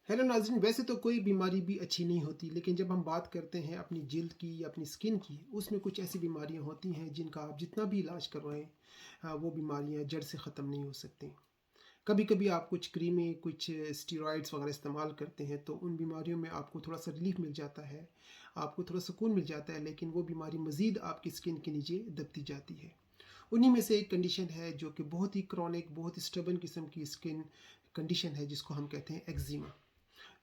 Hello नाज़रीन, वैसे तो कोई बीमारी भी अच्छी नहीं होती, लेकिन जब हम बात करते हैं अपनी जिल्द की या अपनी स्किन की, उसमें कुछ ऐसी बीमारियां होती हैं जिनका आप जितना भी इलाज करवाएं, वो बीमारियां जड़ से ख़त्म नहीं हो सकती। कभी कभी आप कुछ क्रीमें, कुछ स्टीरॉइड्स वगैरह इस्तेमाल करते हैं तो उन बीमारियों में आपको थोड़ा सा रिलीफ मिल जाता है, आपको थोड़ा सुकून मिल जाता है, लेकिन वो बीमारी मज़ीद आपकी स्किन के नीचे दबती जाती है। उन्हीं में से एक कंडीशन है जो कि बहुत ही क्रॉनिक, बहुत ही स्टबन किस्म की स्किन कंडीशन है, जिसको हम कहते हैं एक्जिमा।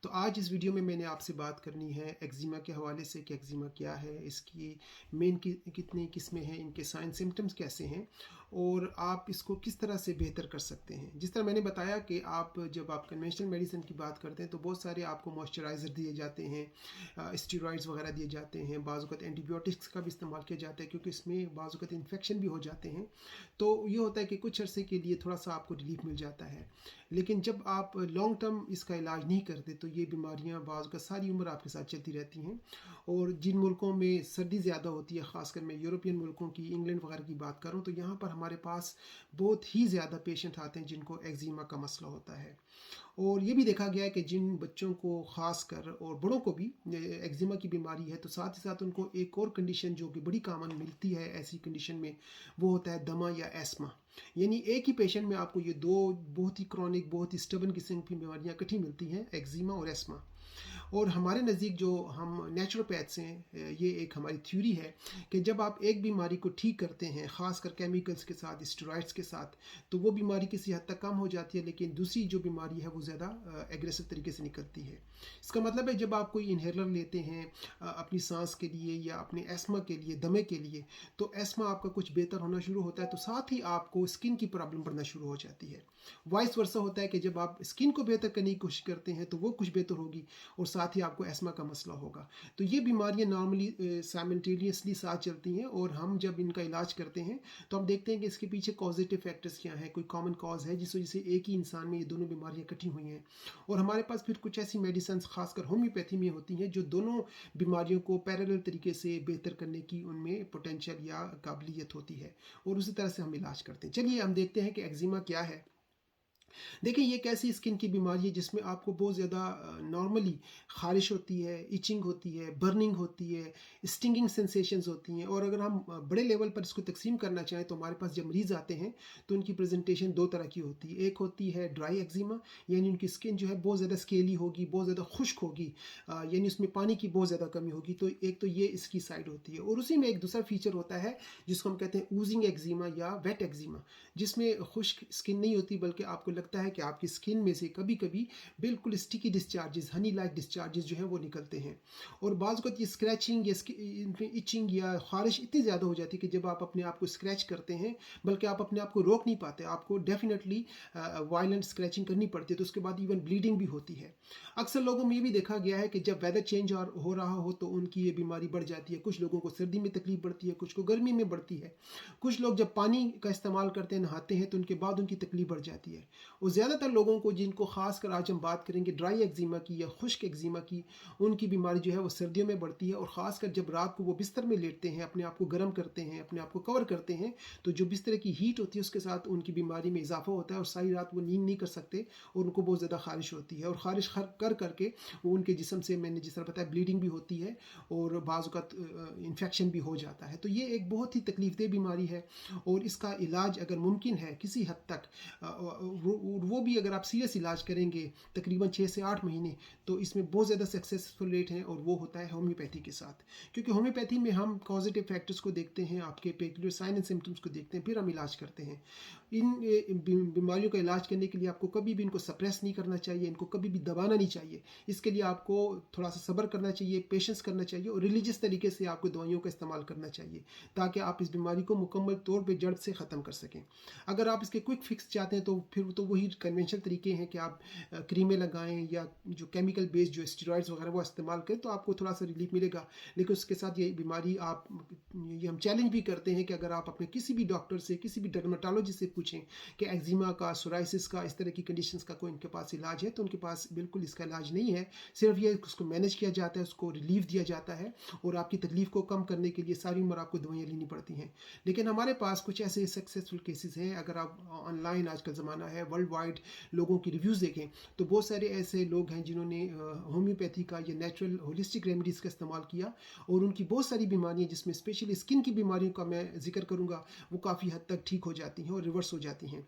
तो आज इस वीडियो में मैंने आपसे बात करनी है एक्जिमा के हवाले से कि एक्जिमा क्या है, इसकी मेन कितनी किस्में हैं, इनके साइन सिम्टम्स कैसे हैं और आप इसको किस तरह से बेहतर कर सकते हैं। जिस तरह मैंने बताया कि जब आप कन्वेंशनल मेडिसिन की बात करते हैं तो बहुत सारे आपको मॉइस्चराइज़र दिए जाते हैं, स्टीरॉइड्स वगैरह दिए जाते हैं, बाज़ वक़्त एंटीबायोटिक्स का भी इस्तेमाल किया जाता है क्योंकि इसमें बाज़ वक़्त इन्फेक्शन भी हो जाते हैं। तो ये होता है कि कुछ अरसे के लिए थोड़ा सा आपको रिलीफ मिल जाता है, लेकिन जब आप लॉन्ग टर्म इसका इलाज नहीं करते तो ये बीमारियां बाज़ का सारी उम्र आपके साथ चलती रहती हैं। और जिन मुल्कों में सर्दी ज़्यादा होती है, ख़ासकर मैं यूरोपियन मुल्कों की, इंग्लैंड वगैरह की बात करूँ, तो यहाँ पर हमारे पास बहुत ही ज़्यादा पेशेंट आते हैं जिनको एक्जिमा का मसला होता है। और ये भी देखा गया है कि जिन बच्चों को ख़ास कर और बड़ों को भी एक्जिमा की बीमारी है, तो साथ ही साथ उनको एक और कंडीशन जो कि बड़ी कॉमन मिलती है ऐसी कंडीशन में, वो होता है दमा या एस्मा। यानी एक ही पेशेंट में आपको ये दो बहुत ही क्रॉनिक, बहुत ही स्टबन किस्म की बीमारियां इकट्ठी मिलती हैं, एक्जिमा और एस्मा। और हमारे नज़दीक जो हम नेचुरोपैथ्स हैं, ये एक हमारी थ्योरी है कि जब आप एक बीमारी को ठीक करते हैं, ख़ासकर केमिकल्स के साथ, स्टेरॉइड्स के साथ, तो वो बीमारी किसी हद तक कम हो जाती है, लेकिन दूसरी जो बीमारी है वो ज़्यादा एग्रेसिव तरीके से निकलती है। इसका मतलब है जब आप कोई इन्हेलर लेते हैं अपनी सांस के लिए या अपने एस्मा के लिए, दमे के लिए, तो एस्मा आपका कुछ बेहतर होना शुरू होता है, तो साथ ही आपको स्किन की प्रॉब्लम बढ़ना शुरू हो जाती है। वाइस वर्सा होता है कि जब आप स्किन को बेहतर करने की कोशिश करते हैं तो वो कुछ बेहतर होगी और साथ ही आपको एस्मा का मसला होगा। तो ये बीमारियां नॉर्मली साइमल्टेनियसली साथ चलती हैं, और हम जब इनका इलाज करते हैं तो हम देखते हैं कि इसके पीछे कॉजेटिव फैक्टर्स क्या हैं, कोई कॉमन कॉज है जिस वजह से एक ही इंसान में ये दोनों बीमारियां इकट्ठी हुई हैं। और हमारे पास फिर कुछ ऐसी मेडिसिन खासकर होम्योपैथी में होती हैं जो दोनों बीमारियों को पैरेलल तरीके से बेहतर करने की उनमें पोटेंशियल या काबिलियत होती है, और उसी तरह से हम इलाज करते हैं। चलिए हम देखते हैं कि एक्जिमा क्या है। देखिए, ये एक ऐसी स्किन की बीमारी है जिसमें आपको बहुत ज़्यादा नॉर्मली ख़ारिश होती है, इचिंग होती है, बर्निंग होती है, स्टिंगिंग सेंसेशंस होती हैं। और अगर हम बड़े लेवल पर इसको तकसीम करना चाहें तो हमारे पास जब मरीज़ आते हैं तो उनकी प्रेजेंटेशन दो तरह की होती है। एक होती है ड्राई एक्जिमा, यानी उनकी स्किन जो है बहुत ज़्यादा स्केली होगी, बहुत ज़्यादा खुश्क होगी, यानी उसमें पानी की बहुत ज़्यादा कमी होगी। तो एक तो ये इसकी साइड होती है, और उसी में एक दूसरा फीचर होता है जिसको हम कहते हैं ऊजिंग एक्जिमा या वेट एक्जिमा, जिसमें खुश्क स्किन नहीं होती बल्कि आपको लगता है कि आपकी स्किन में से कभी कभी बिल्कुल sticky discharges, Honey like discharges जो है वो निकलते हैं। और बाज़ वक़्त ये स्क्रैचिंग या इचिंग या खारिश इतनी ज़्यादा हो जाती है कि जब आप अपने आप को स्क्रैच करते हैं, बल्कि आप अपने आप को रोक नहीं पाते, आपको डेफिनेटली वायलेंट स्क्रैचिंग करनी पड़ती है, तो उसके बाद इवन ब्लीडिंग भी होती है। अक्सर लोगों में ये भी देखा गया है कि जब वेदर चेंज हो रहा हो तो उनकी ये बीमारी बढ़ जाती है। कुछ लोगों को सर्दी में तकलीफ बढ़ती है, कुछ को गर्मी में बढ़ती है। कुछ लोग जब पानी का इस्तेमाल करते हैं, नहाते हैं, तो उनके बाद उनकी तकलीफ बढ़ जाती है। और ज़्यादातर लोगों को, जिनको खासकर आज हम बात करेंगे ड्राई एक्जिमा की या खुश्क एक्जिमा की, उनकी बीमारी जो है वो सर्दियों में बढ़ती है। और ख़ासकर जब रात को वो बिस्तर में लेटते हैं, अपने आप को गर्म करते हैं, अपने आप को कवर करते हैं, तो जो बिस्तर की हीट होती है उसके साथ उनकी बीमारी में इजाफा होता है, और सारी रात वो नींद नहीं कर सकते और उनको बहुत ज़्यादा खारिश होती है। और खारिश कर करके वो उनके जिस्म से, मैंने जिस तरह बताया, ब्लीडिंग भी होती है और बाज़ औक़ात इन्फेक्शन भी हो जाता है। तो ये एक बहुत ही तकलीफ़देह बीमारी है, और इसका इलाज अगर मुमकिन है किसी हद तक, वो भी अगर आप सीरियस इलाज करेंगे तकरीबन 6 से 8 महीने, तो इसमें बहुत ज़्यादा सक्सेसफुल रेट है, और वो होता है होम्योपैथी के साथ। क्योंकि होम्योपैथी में हम पॉजिटिव फैक्टर्स को देखते हैं, आपके पेक्युलर साइन एंड सिम्टम्स को देखते हैं, फिर हम इलाज करते हैं। इन बीमारियों का इलाज करने के लिए आपको कभी भी इनको सप्रेस नहीं करना चाहिए, इनको कभी भी दबाना नहीं चाहिए। इसके लिए आपको थोड़ा सा सब्र करना चाहिए, पेशेंस करना चाहिए, और रिलीजियस तरीके से आपको दवाइयों का इस्तेमाल करना चाहिए, ताकि आप इस बीमारी को मुकम्मल तौर पर जड़ से ख़त्म कर सकें। अगर आप इसके क्विक फिक्स चाहते हैं तो फिर तो वही कन्वेंशनल तरीके हैं कि आप क्रीमें लगाएं या जो केमिकल बेस्ड जो स्टेरॉइड्स वगैरह वो इस्तेमाल करें, तो आपको थोड़ा सा रिलीफ मिलेगा। लेकिन उसके साथ ये बीमारी ये हम चैलेंज भी करते हैं कि अगर आप अपने किसी भी डॉक्टर से, किसी भी डर्मेटोलॉजिस्ट से पूछें कि एक्जिमा का, सोराइसिस का, इस तरह की कंडीशंस का कोई इनके पास इलाज है, तो उनके पास बिल्कुल इसका इलाज नहीं है। सिर्फ ये उसको मैनेज किया जाता है, उसको रिलीफ दिया जाता है, और आपकी तकलीफ को कम करने के लिए सारी उम्र आपको दवाइयाँ लेनी पड़ती हैं। लेकिन हमारे पास कुछ ऐसे सक्सेसफुल केसेस हैं। अगर आप ऑनलाइन, आजकल ज़माना है, वर्ल्ड वर्ल्ड वाइड लोगों की रिव्यूज़ देखें तो बहुत सारे ऐसे लोग हैं जिन्होंने होम्योपैथी का या नेचुरल होलिस्टिक रेमेडीज़ का इस्तेमाल किया और उनकी बहुत सारी बीमारियां जिसमें स्पेशली स्किन की बीमारियों का मैं जिक्र करूंगा वो काफ़ी हद तक ठीक हो जाती हैं और रिवर्स हो जाती हैं।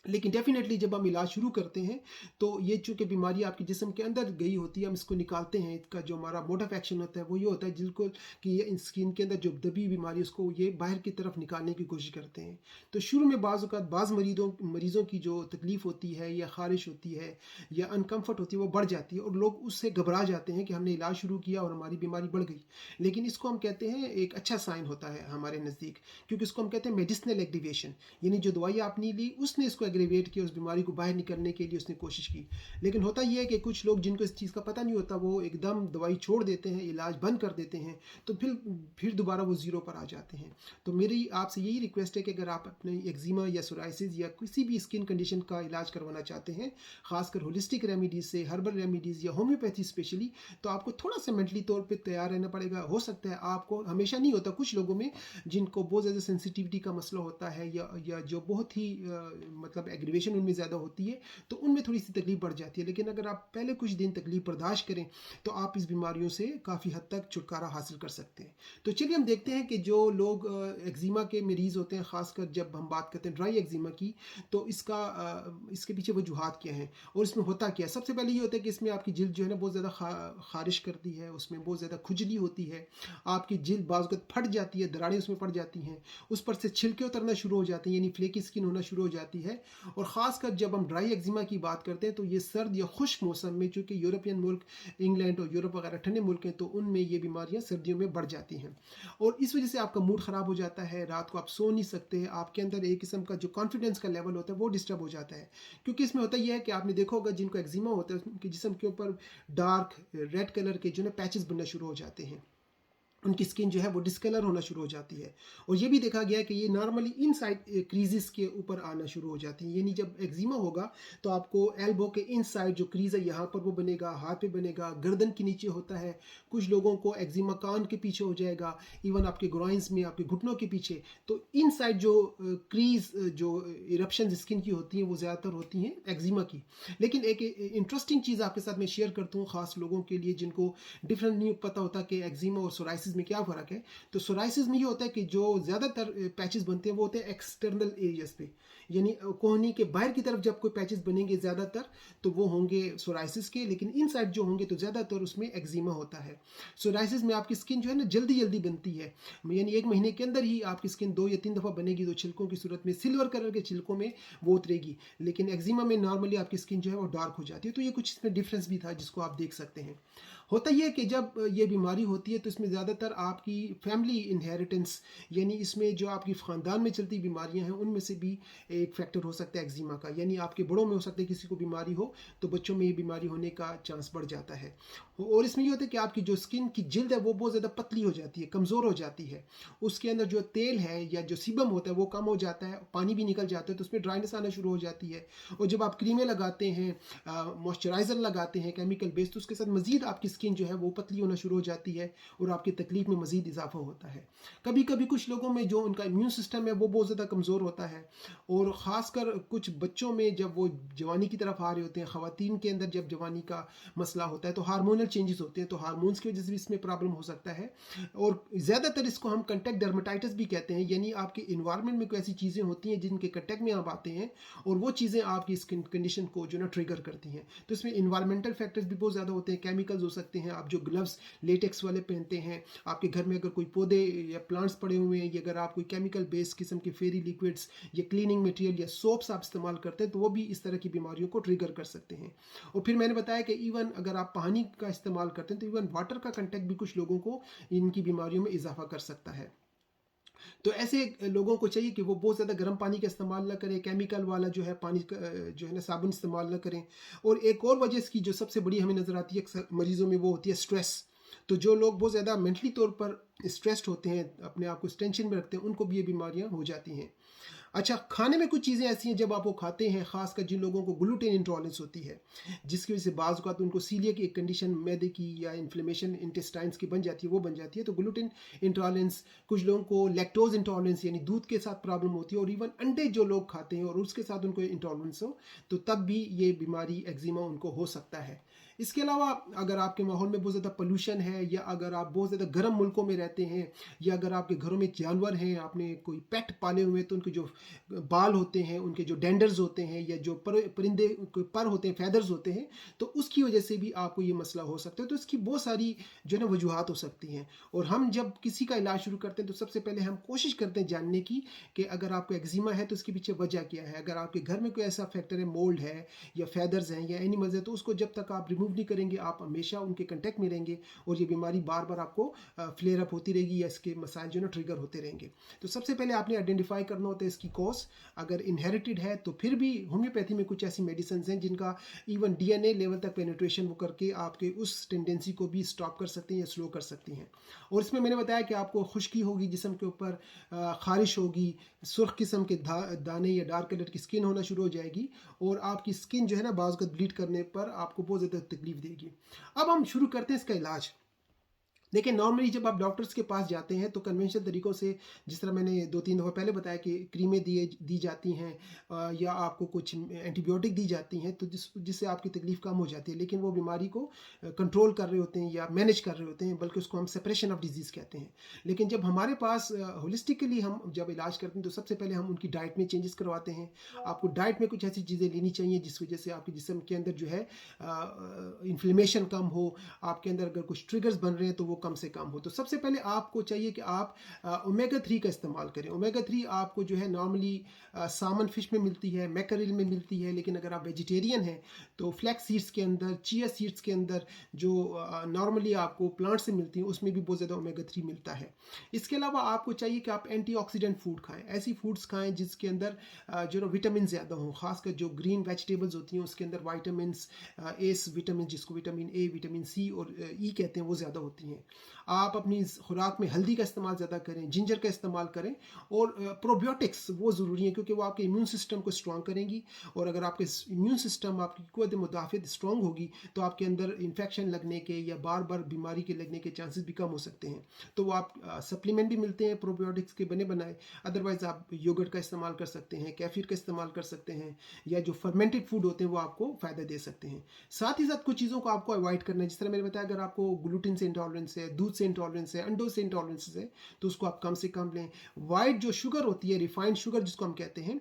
लेकिन डेफिनेटली जब हम इलाज शुरू करते हैं तो ये चूँकि बीमारी आपके जिस्म के अंदर गई होती है, हम इसको निकालते हैं, इसका जो हमारा मोड ऑफ एक्शन होता है वो ये होता है बिल्कुल कि ये स्किन के अंदर जो दबी बीमारी उसको ये बाहर की तरफ निकालने की कोशिश करते हैं। तो शुरू में बाज़ औक़ात बाज़ मरीज़ों की जो तकलीफ़ होती है या ख़ारिश होती है या अनकम्फर्ट होती है वो बढ़ जाती है और लोग उससे घबरा जाते हैं कि हमने इलाज शुरू किया और हमारी बीमारी बढ़ गई। लेकिन इसको हम कहते हैं एक अच्छा साइन होता है हमारे नज़दीक, क्योंकि इसको हम कहते हैं मेडिसिनल एक्टिवेशन, यानी जो दवाई आपने ली उसने इसको एग्रीवेट किया, उस बीमारी को बाहर निकलने के लिए उसने कोशिश की। लेकिन होता यह है कि कुछ लोग जिनको इस चीज़ का पता नहीं होता वो एकदम दवाई छोड़ देते हैं, इलाज बंद कर देते हैं, तो फिर दोबारा वो ज़ीरो पर आ जाते हैं। तो मेरी आपसे यही रिक्वेस्ट है कि अगर आप अपने एक्जिमा या सोराइसिस या किसी भी स्किन कंडीशन का इलाज करवाना चाहते हैं, खासकर होलिस्टिक रेमेडीज़ से, हर्बल रेमेडीज़ या होम्योपैथी स्पेशली, तो आपको थोड़ा सा मेंटली तौर पे तैयार रहना पड़ेगा। हो सकता है आपको, हमेशा नहीं होता, कुछ लोगों में जिनको बहुत ज़्यादा सेंसिटिविटी का मसला होता है या जो बहुत ही मतलब एग्रीवेशन उनमें ज़्यादा होती है तो उनमें थोड़ी सी तकलीफ बढ़ जाती है। लेकिन अगर आप पहले कुछ दिन तकलीफ बर्दाश्त करें तो आप इस बीमारियों से काफ़ी हद तक छुटकारा हासिल कर सकते हैं। तो चलिए हम देखते हैं कि जो लोग एक्जिमा के मरीज़ होते हैं, ख़ासकर जब हम बात करते हैं ड्राई एक्जिमा की, तो इसके पीछे वजूहात क्या हैं और इसमें होता क्या है। सबसे पहले ये होता है कि इसमें आपकी जिल्द जो है ना बहुत ज़्यादा खारिश करती है, उसमें बहुत ज़्यादा खुजली होती है, आपकी जिल्द बाज़ वक़्त फट जाती है, दरारें उसमें पड़ जाती हैं, उस पर से छिलके उतरना शुरू हो जाते हैं, यानी फ्लेकी स्किन होना शुरू हो जाती है। और ख़ासकर जब हम ड्राई एक्जिमा की बात करते हैं तो ये सर्द या खुश्क मौसम में, चूँकि यूरोपियन मुल्क, इंग्लैंड और यूरोप वगैरह ठंडे मुल्क हैं, तो उनमें ये बीमारियां सर्दियों में बढ़ जाती हैं और इस वजह से आपका मूड ख़राब हो जाता है, रात को आप सो नहीं सकते, आपके अंदर एक किस्म का जो कॉन्फिडेंस का लेवल होता है वो डिस्टर्ब हो जाता है। क्योंकि इसमें होता यह है कि आपने देखा होगा जिनको एक्जिमा होता है उनके जिस्म के ऊपर डार्क रेड कलर के जो है पैचेस बनना शुरू हो जाते हैं, उनकी स्किन जो है वो डिस्कलर होना शुरू हो जाती है। और ये भी देखा गया है कि ये नॉर्मली इनसाइड क्रीजेस के ऊपर आना शुरू हो जाती है, यानी जब एक्जिमा होगा तो आपको एल्बो के इनसाइड जो क्रीज है यहाँ पर वो बनेगा, हाथ पे बनेगा, गर्दन के नीचे होता है, कुछ लोगों को एक्जिमा कान के पीछे हो जाएगा, इवन आपके ग्रॉइंस में, आपके घुटनों के पीछे। तो इनसाइड जो क्रीज जो इरप्शन स्किन की होती हैं वो ज़्यादातर होती हैं एक्जिमा की। लेकिन एक इंटरेस्टिंग चीज़ आपके साथ मैं शेयर करता हूँ, ख़ास लोगों के लिए जिनको डिफरेंट नहीं पता होता कि एक्जिमा और सोराइसिस में क्या फ़र्क है। तो सोराइसिस में ये होता है कि जो ज़्यादातर पैचेस बनते हैं वो होते हैं एक्सटर्नल एरियाज पे, यानी कोहनी के बाहर की तरफ जब कोई पैचेस बनेंगे ज़्यादातर तो वो होंगे सोराइसिस के, लेकिन इनसाइड जो होंगे तो ज़्यादातर उसमें एक्जिमा होता है। सोराइसिस में आपकी स्किन जो है ना जल्दी जल्दी बनती है, यानी 1 महीने के अंदर ही आपकी स्किन 2 या 3 दफ़ा बनेगी, तो छिलकों की सूरत में सिल्वर कलर के छिलकों में वो उतरेगी। लेकिन एक्जिमा में नॉर्मली आपकी स्किन जो है वो डार्क हो जाती है। तो ये कुछ इसमें डिफरेंस भी था जिसको आप देख सकते हैं। होता ही है कि जब ये बीमारी होती है तो इसमें ज़्यादातर आपकी फैमिली इनहेरिटेंस, यानी इसमें जो आपकी ख़ानदान में चलती बीमारियां हैं उनमें से भी एक फैक्टर हो सकता है एक्जिमा का, यानी आपके बड़ों में हो सकता है किसी को बीमारी हो तो बच्चों में ये बीमारी होने का चांस बढ़ जाता है। और इसमें ये होता है कि आपकी जो स्किन की जिल्द है वो बहुत ज़्यादा पतली हो जाती है, कमज़ोर हो जाती है, उसके अंदर जो तेल है या जो सीबम होता है वो कम हो जाता है, पानी भी निकल जाता है, तो उसमें ड्राइनेस आना शुरू हो जाती है। और जब आप क्रीमें लगाते हैं, मॉइस्चराइज़र लगाते हैं केमिकल बेस्ड, तो उसके साथ मज़ीद आपकी स्किन जो है वो पतली होना शुरू हो जाती है और आपकी तकलीफ में मज़ीद इजाफा होता है। कभी कभी कुछ लोगों में जो उनका इम्यून सिस्टम है वो बहुत ज़्यादा कमज़ोर होता है, और ख़ासकर कुछ बच्चों में जब वो जवानी की तरफ आ रहे होते हैं, ख़वातीन के अंदर जब जवानी का मसला होता है तो हार्मोनल चेंजेस होते हैं, तो हार्मोन्स की वजह से भी इसमें प्रॉब्लम हो सकता है। और ज़्यादातर इसको हम कंटेक्ट डर्मेटाइटिस भी कहते हैं, यानी आपके इन्वायरमेंट में कोई ऐसी चीज़ें होती हैं जिनके कंटेक्ट में आप आते हैं और वो चीज़ें आपकी स्किन कंडीशन को जो ना ट्रिगर करती हैं। तो इसमें इन्वायरमेंटल फैक्टर्स भी बहुत ज़्यादा होते हैं, केमिकल्स हो सकते हैं, आप जो ग्लव्स लेटेक्स वाले पहनते हैं, आपके घर में अगर कोई पौधे या प्लांट्स पड़े हुए हैं, या अगर आप कोई केमिकल बेस्ड किस्म के फेरी लिक्विड्स या क्लीनिंग मटेरियल या सोप्स आप इस्तेमाल करते हैं तो वो भी इस तरह की बीमारियों को ट्रिगर कर सकते हैं। और फिर मैंने बताया कि इवन अगर आप पानी का इस्तेमाल करते हैं तो इवन वाटर का कंटेक्ट भी कुछ लोगों को इनकी बीमारियों में इजाफा कर सकता है। तो ऐसे लोगों को चाहिए कि वो बहुत ज़्यादा गर्म पानी का इस्तेमाल ना करें, केमिकल वाला जो है पानी का जो है ना साबुन इस्तेमाल ना करें। और एक और वजह इसकी जो सबसे बड़ी हमें नज़र आती है अक्सर मरीज़ों में, वो होती है स्ट्रेस। तो जो लोग बहुत ज़्यादा मेंटली तौर पर स्ट्रेस्ड होते हैं, अपने आप को टेंशन में रखते हैं, उनको भी ये बीमारियां हो जाती हैं। अच्छा, खाने में कुछ चीज़ें ऐसी हैं जब आप वो खाते हैं, ख़ासकर जिन लोगों को ग्लूटेन इंटॉलरेंस होती है, जिसकी वजह से बाज़ औक़ात उनको सीलिया की एक कंडीशन मैदे की या इन्फ्लेमेशन इंटेस्टाइन्स की बन जाती है, वो बन जाती है। तो ग्लूटेन इंटॉलरेंस, कुछ लोगों को लैक्टोज़ इंटॉलरेंस यानी दूध के साथ प्रॉब्लम होती है, और इवन अंडे जो लोग खाते हैं और उसके साथ उनको इंटॉलरेंस हो, तो तब भी ये बीमारी एक्जिमा उनको हो सकता है। इसके अलावा अगर आपके माहौल में बहुत ज़्यादा पोल्यूशन है, या अगर आप बहुत ज़्यादा गर्म मुल्कों में रहते हैं, या अगर आपके घरों में जानवर हैं, आपने कोई पेट पाले हुए हैं, तो उनके जो बाल होते हैं, उनके जो डेंडर्स होते हैं, या जो परिंदे के पर होते हैं, फैदर्स होते हैं, तो उसकी वजह से भी आपको ये मसला हो सकता है। तो इसकी बहुत सारी जो है ना वजूहात हो सकती हैं, और हम जब किसी का इलाज शुरू करते हैं तो सबसे पहले हम कोशिश करते हैं जानने की कि अगर आपको एक्जिमा है तो उसके पीछे वजह क्या है। अगर आपके घर में कोई ऐसा फैक्टर है, मोल्ड है या फैदर्स हैं या एनिमल्स है, तो उसको जब तक आप रिमूव नहीं करेंगे, आप हमेशा उनके कंटेक्ट में रहेंगे, और ये बीमारी बार बार आपको फ्लेयर अप होती रहेगी, या इसके मसाइल जो है ना ट्रिगर होते रहेंगे। तो सबसे पहले आपने आइडेंटिफाई करना होता है इसकी कॉज। अगर इनहेरिटेड है तो फिर भी होम्योपैथी में कुछ ऐसी मेडिसिन हैं जिनका इवन डीएनए लेवल तक पेनिट्रेशन वो करके आपके उस टेंडेंसी को भी स्टॉप कर सकते हैं या स्लो कर सकती हैं। और इसमें मैंने बताया कि आपको खुश्की होगी जिस्म के ऊपर, खारिश होगी, सुर्ख किस्म के दाने या डार्क कलर की स्किन होना शुरू हो जाएगी, और आपकी स्किन जो है ना बाज़ ब्लीड करने पर आपको बहुत ज़्यादा तकलीफ देगी। अब हम शुरू करते हैं इसका इलाज। देखिए, नॉर्मली जब आप डॉक्टर्स के पास जाते हैं तो कन्वेंशनल तरीक़ों से, जिस तरह मैंने 2-3 दफ़ा पहले बताया कि क्रीमें दी जाती हैं, या आपको कुछ एंटीबायोटिक दी जाती हैं, तो जिससे आपकी तकलीफ़ कम हो जाती है, लेकिन वो बीमारी को कंट्रोल कर रहे होते हैं या मैनेज कर रहे होते हैं, बल्कि उसको हम सेपरेशन ऑफ डिजीज़ कहते हैं। लेकिन जब हमारे पास होलिस्टिकली हम जब इलाज करते हैं, तो सबसे पहले हम उनकी डाइट में चेंजेस करवाते हैं। आपको डाइट में कुछ ऐसी चीज़ें लेनी चाहिए जिस वजह से आपके जिस्म के अंदर जो है इन्फ्लेमेशन कम हो, आपके अंदर अगर कुछ ट्रिगर्स बन रहे हैं तो वो कम से कम हो। तो सबसे पहले आपको चाहिए कि आप ओमेगा 3 का इस्तेमाल करें। ओमेगा 3 आपको जो है नॉर्मली सामन फिश में मिलती है, मैकरेल में मिलती है, लेकिन अगर आप वेजिटेरियन हैं तो फ्लैक्स सीड्स के अंदर, चिया सीड्स के अंदर, जो नॉर्मली आपको प्लांट से मिलती हैं, उसमें भी बहुत ज़्यादा ओमेगा 3 मिलता है। इसके अलावा आपको चाहिए कि आप एंटीऑक्सीडेंट फूड खाएं, ऐसी फूड्स खाएं जिसके अंदर जो विटामिन ज़्यादा हों, खासकर जो ग्रीन वेजिटेबल्स होती हैं उसके अंदर वाइटामिन एस विटामिन, जिसको विटामिन ए, विटामिन सी और ई कहते हैं, वो ज़्यादा होती हैं। आप अपनी खुराक में हल्दी का इस्तेमाल ज़्यादा करें, जिंजर का इस्तेमाल करें, और प्रोबायोटिक्स वो ज़रूरी है क्योंकि वो आपके इम्यून सिस्टम को स्ट्रॉन्ग करेंगी, और अगर आपके इम्यून सिस्टम, आपकी क़ुव्वत मुदाफ़ित स्ट्रॉन्ग होगी तो आपके अंदर इन्फेक्शन लगने के या बार बार बीमारी के लगने के चांसेस भी कम हो सकते हैं। तो वो आप सप्लीमेंट भी मिलते हैं प्रोबायोटिक्स के बने बनाए, अदरवाइज़ आप योगर्ट का इस्तेमाल कर सकते हैं, कैफिर का इस्तेमाल कर सकते हैं, या जो फर्मेंटेड फूड होते हैं वो आपको फ़ायदा दे सकते हैं। साथ ही साथ कुछ चीज़ों को आपको अवॉइड करना है, जिस तरह मैंने बताया, अगर आपको ग्लूटेन से इंटॉलरेंस है, दूध से इंटॉलरेंस है, अंडों से इंटॉलरेंस है, तो उसको आप कम से कम लें। वाइट जो शुगर होती है, रिफाइंड शुगर जिसको हम कहते हैं,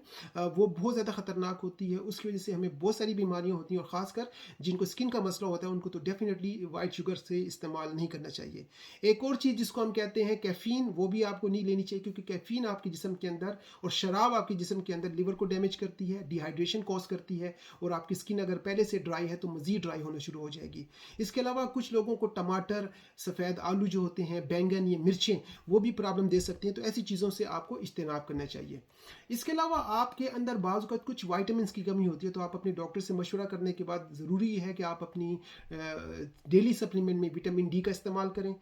वो बहुत ज़्यादा ख़तरनाक होती है, उसकी वजह से हमें बहुत सारी बीमारियाँ होती हैं, और ख़ासकर जिनको स्किन का मसला होता है उनको तो डेफिनेटली वाइट शुगर से इस्तेमाल नहीं करना चाहिए। एक और चीज़ जिसको हम कहते हैं कैफ़ीन, वो भी आपको नहीं लेनी चाहिए, क्योंकि कैफ़ीन आपके जिस्म के अंदर, और शराब आपके जिस्म के अंदर लिवर को डैमेज करती है, डिहाइड्रेशन कॉज करती है, और आपकी स्किन अगर पहले से ड्राई है तो मज़ीद ड्राई होना शुरू हो जाएगी। इसके अलावा कुछ लोगों को टमाटर, सफ़ेद आलू जो होते हैं, बैंगन, ये मिर्चें, वो भी प्रॉब्लम दे सकती हैं, तो ऐसी चीज़ों से आपको इज्तनाब करना चाहिए। इसके अलावा आपके अंदर बाज़ औक़ात कुछ वाइटामिन्स की कमी होती है, तो आप अपने डॉक्टर से मशवरा करने के बाद ज़रूरी है कि आप अपनी डेली सप्लीमेंट में विटामिन डी का इस्तेमाल करें।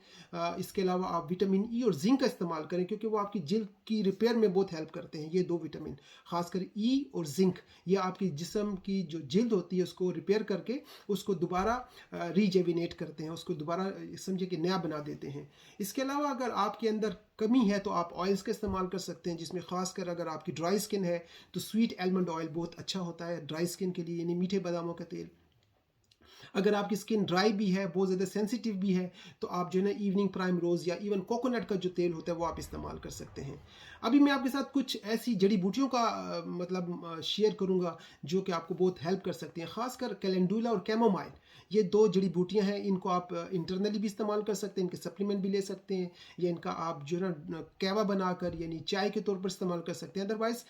इसके अलावा आप विटामिन ई और जिंक का इस्तेमाल करें, क्योंकि वो आपकी जिल्द की रिपेयर में बहुत हेल्प करते हैं। ये दो विटामिन, खासकर ई और जिंक, ये आपकी जिस्म की जो जिल्द होती है उसको रिपेयर करके उसको दोबारा रीजेविनेट करते हैं, उसको दोबारा समझे कि नया बना देते हैं। इसके अलावा अगर आपके अंदर कमी है तो आप ऑयल्स का इस्तेमाल कर सकते हैं, जिसमें खासकर अगर आपकी ड्राई स्किन है तो स्वीट आलमंड ऑयल बहुत अच्छा होता है ड्राई स्किन के लिए, यानी मीठे बादामों का तेल। अगर आपकी स्किन ड्राई भी है, बहुत ज़्यादा सेंसिटिव भी है, तो आप जो है ना इवनिंग प्राइम रोज़ या इवन कोकोनट का जो तेल होता है वो आप इस्तेमाल कर सकते हैं। अभी मैं आपके साथ कुछ ऐसी जड़ी बूटियों का मतलब शेयर करूंगा जो कि आपको बहुत हेल्प कर सकती हैं, खासकर कैलेंडुला और कैमोमाइल। ये दो जड़ी बूटियां हैं, इनको आप इंटरनली भी इस्तेमाल कर सकते हैं, इनके सप्लीमेंट भी ले सकते हैं, या इनका आप जो है ना कहवा बनाकर यानी चाय के तौर पर इस्तेमाल कर सकते हैं। अदरवाइज़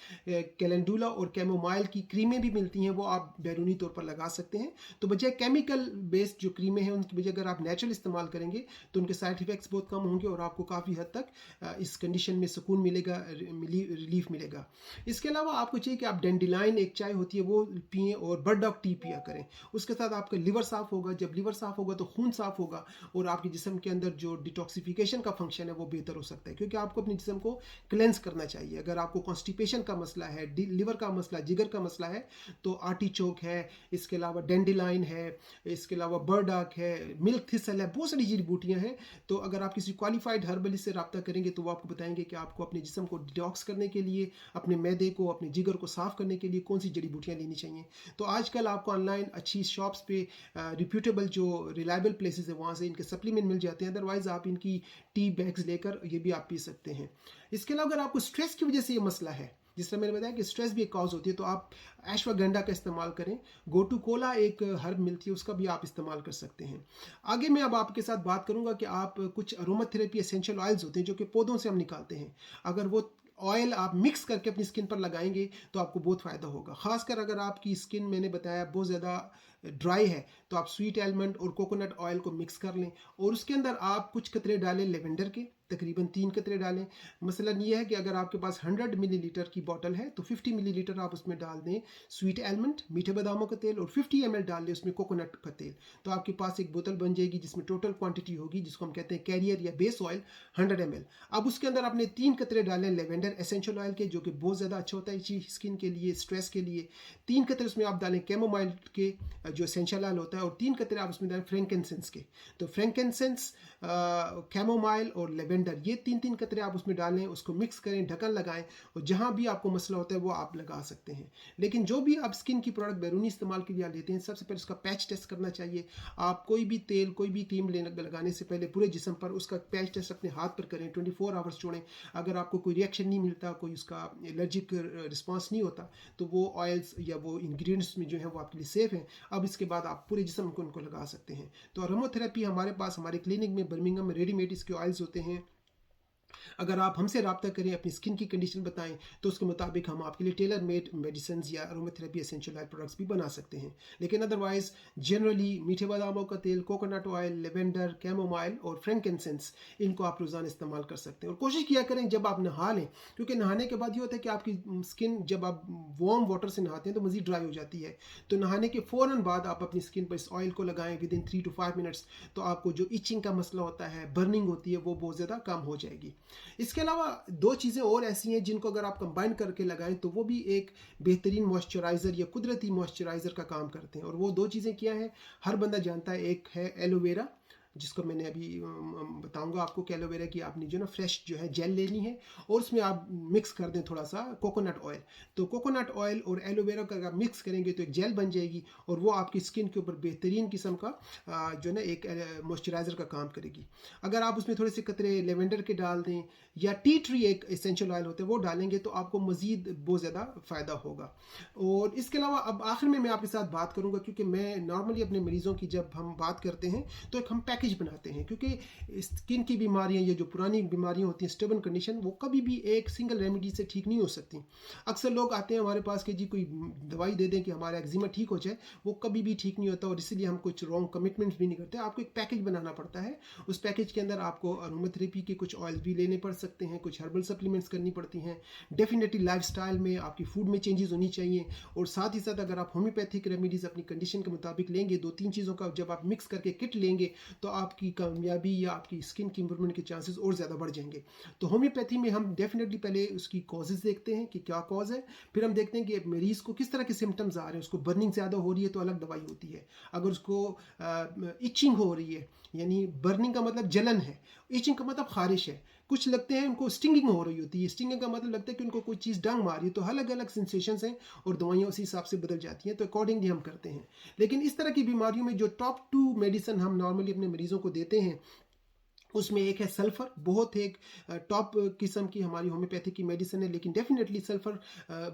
कैलेंडुला और कैमोमाइल की क्रीमें भी मिलती हैं, वो आप बैरूनी तौर पर लगा सकते हैं। तो बजाय केमिकल बेस्ड जो क्रीमें हैं उनकी बजाय अगर आप नेचुरल इस्तेमाल करेंगे तो उनके साइड इफ़ेक्ट्स बहुत कम होंगे, और आपको काफ़ी हद तक इस कंडीशन में सुकून मिलेगा, रिलीफ मिलेगा। इसके अलावा आपको चाहिए कि आप डेंडिलाइन एक चाय होती है वो पिएं, और बर्डॉग टी पिया करें। उसके साथ आपका लिवर साफ़ होगा, जब लीवर साफ़ होगा तो खून साफ़ होगा और आपके जिस्म के अंदर जो डिटॉक्सिफिकेशन का फंक्शन है वो बेहतर हो सकता है, क्योंकि आपको अपने जिस्म को क्लेंस करना चाहिए। अगर आपको कॉन्स्टिपेशन का मसला है, लीवर का मसला, जिगर का मसला है, तो आर्टिचोक है, इसके अलावा डेंडिलाइन है, इसके अलावा बर्डाक है, मिल्क थिसल है, बहुत सारी जड़ी बूटियाँ हैं। तो अगर आप किसी क्वालिफाइड हर्बलिस्ट से रब्ता करेंगे तो वो आपको बताएंगे कि आपको अपने जिस्म को डिटॉक्स करने के लिए, अपने मैदे को, अपने जिगर को साफ़ करने के लिए कौन सी जड़ी बूटियाँ लेनी चाहिए। तो आजकल आपको ऑनलाइन अच्छी शॉप्स पे रिप्यूटेबल जो रिलायबल प्लेसेस है वहाँ से इनके सप्लीमेंट मिल जाते हैं। अदरवाइज़ आप इनकी टी बैग्स लेकर ये भी आप पी सकते हैं। इसके अलावा अगर आपको स्ट्रेस की वजह से ये मसला है, जिस तरह मैंने बताया कि स्ट्रेस भी एक कॉज होती है, तो आप अश्वगंधा का इस्तेमाल करें। गोटू कोला एक हर्ब मिलती है, उसका भी आप इस्तेमाल कर सकते हैं। आगे मैं अब आपके साथ बात करूंगा कि आप कुछ अरोमाथेरेपी एसेंशियल ऑयल्स होते हैं जो कि पौधों से हम निकालते हैं, अगर वो ऑयल आप मिक्स करके अपनी स्किन पर लगाएंगे तो आपको बहुत फ़ायदा होगा। ख़ासकर अगर आपकी स्किन, मैंने बताया, बहुत ज़्यादा ड्राई है, तो आप स्वीट एलमंड और कोकोनट ऑयल को मिक्स कर लें और उसके अंदर आप कुछ कतरे डालें लेवेंडर के, तकरीबन 3 कतरे डालें। मसलन ये है कि अगर आपके पास 100 मिलीलीटर की बोतल है तो 50 मिलीलीटर आप उसमें डाल दें स्वीट एलमंड, मीठे बादामों का तेल, और 50 ml डाल दें उसमें कोकोनट का तेल। तो आपके पास एक बोतल बन जाएगी जिसमें टोटल क्वांटिटी होगी, जिसको हम कहते हैं कैरियर या बेस ऑयल, 100 ml। अब उसके अंदर आपने 3 कतरे डालें लेवेंडर एसेंशियल ऑयल के, जो कि बहुत ज़्यादा अच्छा होता है स्किन के लिए, स्ट्रेस के लिए। 3 कतरे उसमें आप डालें कैमोमाइल के जो एसेंशियल ऑयल होता है, और 3 कतरे आप उसमें डालें फ्रैंकिनसेंस के। तो फ्रैंकिनसेंस, कैमोमाइल और लेवेंडर, ये 3-3 कतरे आप उसमें डालें, उसको मिक्स करें, ढक्कन लगाएं, और जहाँ भी आपको मसला होता है वो आप लगा सकते हैं। लेकिन जो भी आप स्किन की प्रोडक्ट बैरूनी इस्तेमाल के लिए लेते हैं, सबसे पहले उसका पैच टेस्ट करना चाहिए। आप कोई भी तेल, कोई भी क्रीम लगाने से पहले पूरे जिस्म पर उसका पैच टेस्ट अपने हाथ पर करें, 24 आवर्स छोड़ें। अगर आपको कोई रिएक्शन नहीं मिलता, कोई उसका एलर्जिक रिस्पॉन्स नहीं होता, तो वो ऑयल्स या वो इंग्रेडिएंट्स में जो है वो आपके लिए सेफ़ हैं। अब इसके बाद आप पूरे जिस्म को उनको लगा सकते हैं। तो अरोमाथेरेपी हमारे पास, हमारे क्लिनिक में बर्मिंघम में रेडीमेड इसके ऑयल्स होते हैं। अगर आप हमसे रब्ता करें, अपनी स्किन की कंडीशन बताएं, तो उसके मुताबिक हम आपके लिए टेलर मेड मेडिसिन या अरोमाथेरेपी एसेंशियल ऑयल प्रोडक्ट्स भी बना सकते हैं। लेकिन अदरवाइज जनरली मीठे बादामों का तेल, कोकोनट ऑयल, लेवेंडर, कैमोमाइल और फ्रैंकिनसेंस, इनको आप रोज़ाना इस्तेमाल कर सकते हैं। और कोशिश किया करें जब आप नहा लें, क्योंकि नहाने के बाद ये होता है कि आपकी स्किन, जब आप वार्म वाटर से नहाते हैं तो मज़ीद ड्राई हो जाती है। तो नहाने के फ़ौरन बाद आप अपनी स्किन पर इस ऑयल को लगाएं विद इन 3 to 5 मिनट्स, तो आपको जो इचिंग का मसला होता है, बर्निंग होती है, वो बहुत ज़्यादा कम हो जाएगी। इसके अलावा 2 चीज़ें और ऐसी हैं जिनको अगर आप कंबाइन करके लगाएं तो वो भी एक बेहतरीन मॉइस्चराइज़र या कुदरती मॉइस्चराइज़र का काम करते हैं। और वो 2 चीज़ें क्या हैं, हर बंदा जानता है। एक है एलोवेरा, जिसको मैंने अभी बताऊंगा आपको कि एलोवेरा की आपने जो ना फ्रेश जो है जेल लेनी है, और उसमें आप मिक्स कर दें थोड़ा सा कोकोनट ऑयल। तो कोकोनट ऑयल और एलोवेरा का अगर आप मिक्स करेंगे तो एक जेल बन जाएगी, और वो आपकी स्किन के ऊपर बेहतरीन किस्म का जो ना एक मॉइस्चराइज़र का काम करेगी। अगर आप उसमें थोड़े से कतरे लेवेंडर के डाल दें, या टी ट्री एक एसेंशियल ऑयल होता है वो डालेंगे, तो आपको मज़ीद बहुत ज़्यादा फ़ायदा होगा। और इसके अलावा अब आखिर में मैं आपके साथ बात करूंगा, क्योंकि मैं नॉर्मली अपने मरीज़ों की जब हम बात करते हैं तो एक हम पैकेज बनाते हैं, क्योंकि स्किन की बीमारियां, ये जो पुरानी बीमारियां होती हैं, स्टबन कंडीशन, वो कभी भी एक सिंगल रेमेडी से ठीक नहीं हो सकती। अक्सर लोग आते हैं हमारे पास कि जी कोई दवाई दे दें कि हमारा एक्जिमा ठीक हो जाए, वो कभी भी ठीक नहीं होता, और इसीलिए हम कुछ रॉन्ग कमिटमेंट्स भी नहीं करते। आपको एक पैकेज बनाना पड़ता है। उस पैकेज के अंदर आपको अरोमाथेरेपी के कुछ ऑयल भी लेने पड़ सकते हैं, कुछ हर्बल सप्लीमेंट्स करनी पड़ती हैं। डेफिनेटली लाइफस्टाइल में, आपकी फूड में चेंजेस होनी चाहिए, और साथ ही साथ अगर आप होम्योपैथिक रेमेडीज़ अपनी कंडीशन के मुताबिक लेंगे, 2-3 चीज़ों का जब आप मिक्स करके किट लेंगे, तो आपकी कामयाबी या आपकी स्किन की इंप्रूवमेंट के चांसेस और ज़्यादा बढ़ जाएंगे। तो होम्योपैथी में हम डेफिनेटली पहले उसकी कॉजेज़ देखते हैं कि क्या कॉज है, फिर हम देखते हैं कि मरीज़ को किस तरह के सिम्टम्स आ रहे हैं। उसको बर्निंग ज़्यादा हो रही है तो अलग दवाई होती है। अगर उसको इचिंग हो रही है, यानी बर्निंग का मतलब जलन है, इचिंग का मतलब खारिश है, कुछ लगते हैं उनको स्टिंगिंग हो रही होती है, स्टिंगिंग का मतलब लगता है कि उनको कोई चीज़ डंग मार रही है, तो अलग अलग सेंसेशंस हैं और दवाइयाँ उसी हिसाब से बदल जाती हैं, तो अकॉर्डिंगली हम करते हैं। लेकिन इस तरह की बीमारियों में जो टॉप 2 मेडिसिन हम नॉर्मली अपने मरीज़ों को देते हैं, उसमें एक है सल्फ़र, बहुत एक टॉप किस्म की हमारी होम्योपैथिक की मेडिसिन है। लेकिन डेफिनेटली सल्फ़र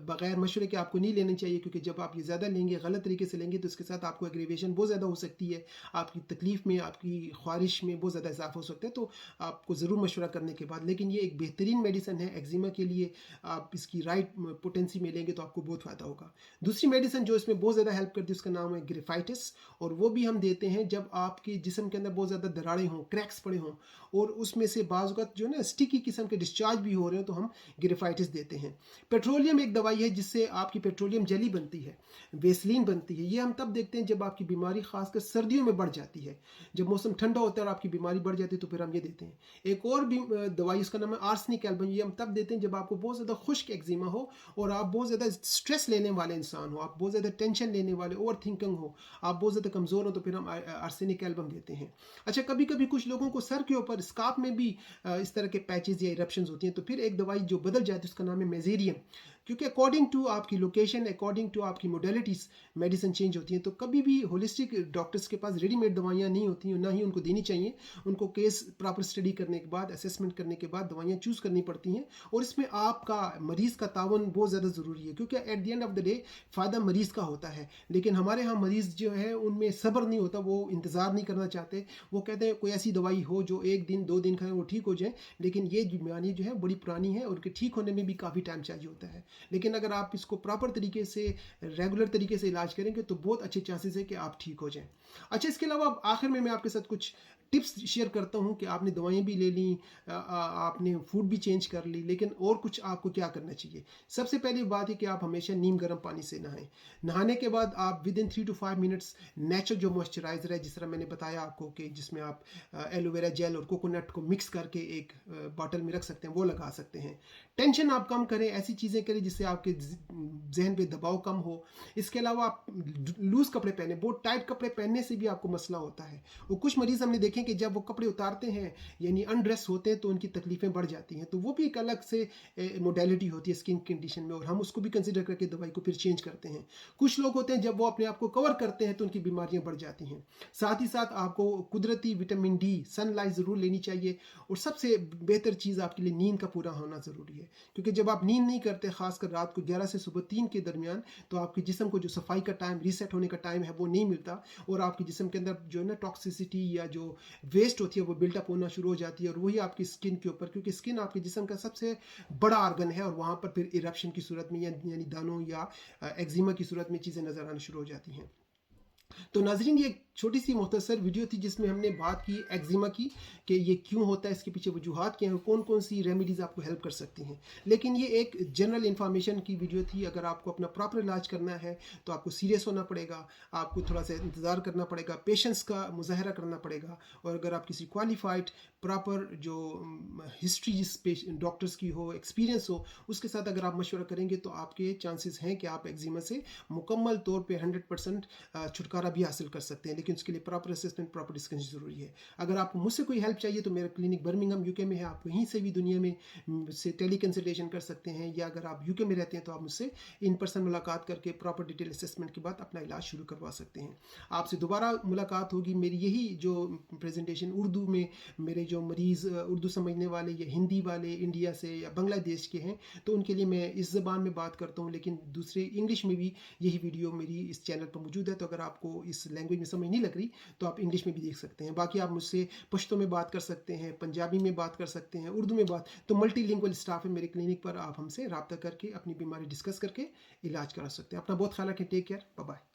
बग़ैर मशवरे के आपको नहीं लेनी चाहिए, क्योंकि जब आप ये ज़्यादा लेंगे, गलत तरीके से लेंगे, तो इसके साथ आपको एग्रीवेशन बहुत ज़्यादा हो सकती है, आपकी तकलीफ़ में, आपकी ख्वारिश में बहुत ज़्यादा इजाफा हो सकता है। तो आपको ज़रूर मशवरा करने के बाद, लेकिन ये एक बेहतरीन मेडिसिन है एक्जिमा के लिए। आप इसकी राइट पोटेंसी में लेंगे तो आपको बहुत फ़ायदा होगा। दूसरी मेडिसिन जो इसमें बहुत ज़्यादा हेल्प करती है, उसका नाम है ग्रिफाइटिस, और वो भी हम देते हैं जब आपके जिस्म के अंदर बहुत ज़्यादा दरारें हों, क्रैक्स पड़े हों, اور اس میں سے بعض اوقات جو ہے نا اسٹکی قسم کے ڈسچارج بھی ہو رہے ہیں تو ہم گریفائٹس دیتے ہیں۔ پیٹرولیم ایک دوائی ہے جس سے آپ کی پیٹرولیم جیلی بنتی ہے، ویسلین بنتی ہے، یہ ہم تب دیکھتے ہیں جب آپ کی بیماری خاص کر سردیوں میں بڑھ جاتی ہے، جب موسم ٹھنڈا ہوتا ہے اور آپ کی بیماری بڑھ جاتی ہے تو پھر ہم یہ دیتے ہیں۔ ایک اور بھی دوائی اس کا نام ہے آرسنک ایلبم، یہ ہم تب دیتے ہیں جب آپ کو بہت زیادہ خشک ایگزیما ہو اور آپ بہت زیادہ اسٹریس لینے والے انسان ہو، آپ بہت زیادہ ٹینشن لینے والے، اوور تھنکنگ ہو، آپ بہت زیادہ کمزور ہو، تو پھر ہم آرسینک ایلبم دیتے ہیں۔ اچھا، کبھی کبھی کچھ لوگوں کو سر کے اوپر اسکارف میں بھی اس طرح کے پیچز یا ایرپشنز ہوتی ہیں، تو پھر ایک دوائی جو بدل جاتی ہے اس کا نام ہے میزیریم، کیونکہ اکارڈنگ ٹو آپ کی لوکیشن، اکارڈنگ ٹو آپ کی موڈیلٹیز میڈیسن چینج ہوتی ہیں، تو کبھی بھی ہولسٹک ڈاکٹرز کے پاس ریڈی میڈ دوائیاں نہیں ہوتی ہیں، نہ ہی ان کو دینی چاہیے۔ ان کو کیس پراپر اسٹڈی کرنے کے بعد، اسیسمنٹ کرنے کے بعد دوائیاں چوز کرنی پڑتی ہیں، اور اس میں آپ کا مریض کا تعاون بہت زیادہ ضروری ہے، کیونکہ at the end of the day فائدہ مریض کا ہوتا ہے۔ لیکن ہمارے ہاں مریض جو ہے ان میں صبر نہیں ہوتا، وہ انتظار نہیں کرنا چاہتے، وہ کہتے ہیں کوئی ایسی دوائی ہو جو 1 دن 2 دن کھائیں وہ ٹھیک ہو جائیں، لیکن یہ بیماری جو ہے بڑی پرانی ہے اور ان کے ٹھیک ہونے میں بھی کافی ٹائم چاہیے ہوتا ہے۔ لیکن اگر آپ اس کو پراپر طریقے سے، ریگولر طریقے سے علاج کریں گے تو بہت اچھے چانسز ہے کہ آپ ٹھیک ہو جائیں۔ اچھا، اس کے علاوہ آخر میں آپ کے ساتھ کچھ ٹپس شیئر کرتا ہوں کہ آپ نے دوائیں بھی لے لیں، آپ نے فوڈ بھی چینج کر لی، لیکن اور کچھ آپ کو کیا کرنا چاہیے۔ سب سے پہلی بات ہے کہ آپ ہمیشہ نیم گرم پانی سے نہائیں۔ نہانے کے بعد آپ with in 3 to 5 minutes natural جو موئسچرائزر ہے، جس طرح میں نے بتایا آپ کو کہ جس میں آپ ایلو ویرا جیل اور کوکونٹ کو مکس کر کے ایک باٹل میں رکھ سکتے ہیں، وہ لگا سکتے ہیں۔ ٹینشن آپ کم کریں، ایسی چیزیں کریں جس سے آپ کے ذہن پہ دباؤ کم ہو۔ اس کے علاوہ آپ لوز کپڑے پہنیں، بہت ٹائٹ کپڑے پہننے سے بھی آپ کو مسئلہ ہوتا ہے، اور کچھ مریض ہم نے دیکھیں کہ جب وہ کپڑے اتارتے ہیں یعنی انڈریس ہوتے ہیں تو ان کی تکلیفیں بڑھ جاتی ہیں، تو وہ بھی ایک الگ سے موڈیلٹی ہوتی ہے اسکن کنڈیشن میں، اور ہم اس کو بھی کنسیڈر کر کے دوائی کو پھر چینج کرتے ہیں۔ کچھ لوگ ہوتے ہیں جب وہ اپنے آپ کو کور کرتے ہیں تو ان کی بیماریاں بڑھ جاتی ہیں۔ ساتھ ہی ساتھ آپ کو قدرتی وٹامن ڈی، سن لائٹ ضرور لینی چاہیے، اور سب سے بہتر چیز آپ کے لیے نیند کا پورا ہونا ضروری ہے، کیونکہ جب آپ نیند نہیں کرتے، خاص کر رات کو 11 سے صبح 3 کے درمیان، تو آپ کے جسم کو جو صفائی کا ٹائم، ریسیٹ ہونے کا ٹائم ہے وہ نہیں ملتا، اور آپ کے جسم کے اندر جو ہے نا ٹاکسیسٹی یا جو ویسٹ ہوتی ہے وہ بلٹ اپ ہونا شروع ہو جاتی ہے، اور وہی آپ کی اسکن کے اوپر، کیونکہ اسکن آپ کے جسم کا سب سے بڑا آرگن ہے، اور وہاں پر پھر ایرپشن کی صورت میں یعنی دانوں یا ایگزیما کی صورت میں چیزیں نظر آنا شروع ہو جاتی ہیں۔ تو ناظرین، یہ ایک چھوٹی سی مختصر ویڈیو تھی جس میں ہم نے بات کی ایگزیما کی، کہ یہ کیوں ہوتا ہے، اس کے پیچھے وجوہات کیا ہیں، کون کون سی ریمیڈیز آپ کو ہیلپ کر سکتی ہیں۔ لیکن یہ ایک جنرل انفارمیشن کی ویڈیو تھی۔ اگر آپ کو اپنا پراپر علاج کرنا ہے تو آپ کو سیریس ہونا پڑے گا، آپ کو تھوڑا سا انتظار کرنا پڑے گا، پیشنس کا مظاہرہ کرنا پڑے گا، اور اگر آپ کسی کوالیفائڈ پراپر جو ہسٹری جس ڈاکٹرز کی ہو، ایکسپیرینس ہو، اس کے ساتھ اگر آپ مشورہ کریں گے تو آپ کے چانسز ہیں کہ آپ ایگزیما سے مکمل طور پہ 100% چھٹکارا بھی حاصل کر سکتے ہیں، لیکن اس کے لیے پراپر اسسمنٹ، پراپر ڈسکشن ضروری ہے۔ اگر آپ کو مجھ سے کوئی ہیلپ چاہیے تو میرا کلینک برمنگھم UK میں ہے، آپ کہیں سے بھی دنیا میں سے ٹیلی کنسلٹیشن کر سکتے ہیں، یا اگر آپ UK میں رہتے ہیں تو آپ مجھ سے ان پرسن ملاقات کر کے پراپر ڈیٹیل اسسمنٹ کے بعد اپنا علاج شروع کروا سکتے ہیں۔ آپ سے دوبارہ ملاقات ہوگی۔ میری یہی جو پریزنٹیشن اردو میں، میرے جو مریض اردو سمجھنے والے یا ہندی والے انڈیا سے یا بنگلہ دیش کے ہیں تو ان کے لیے میں اس زبان میں بات کرتا ہوں، لیکن دوسرے انگلش میں بھی یہی ویڈیو میری اس چینل پر موجود ہے، تو اگر آپ کو اس لینگویج میں سمجھ نہیں لگ رہی تو آپ انگلش میں بھی دیکھ سکتے ہیں۔ باقی آپ مجھ سے پشتو میں بات کر سکتے ہیں، پنجابی میں بات کر سکتے ہیں، اردو میں تو ملٹی لینگوئل اسٹاف ہے میرے کلینک پر، آپ ہم سے رابطہ کر کے اپنی بیماری ڈسکس کر کے علاج کرا سکتے ہیں۔ اپنا بہت خیال رکھیں، ٹیک کیئر، بائے بائے۔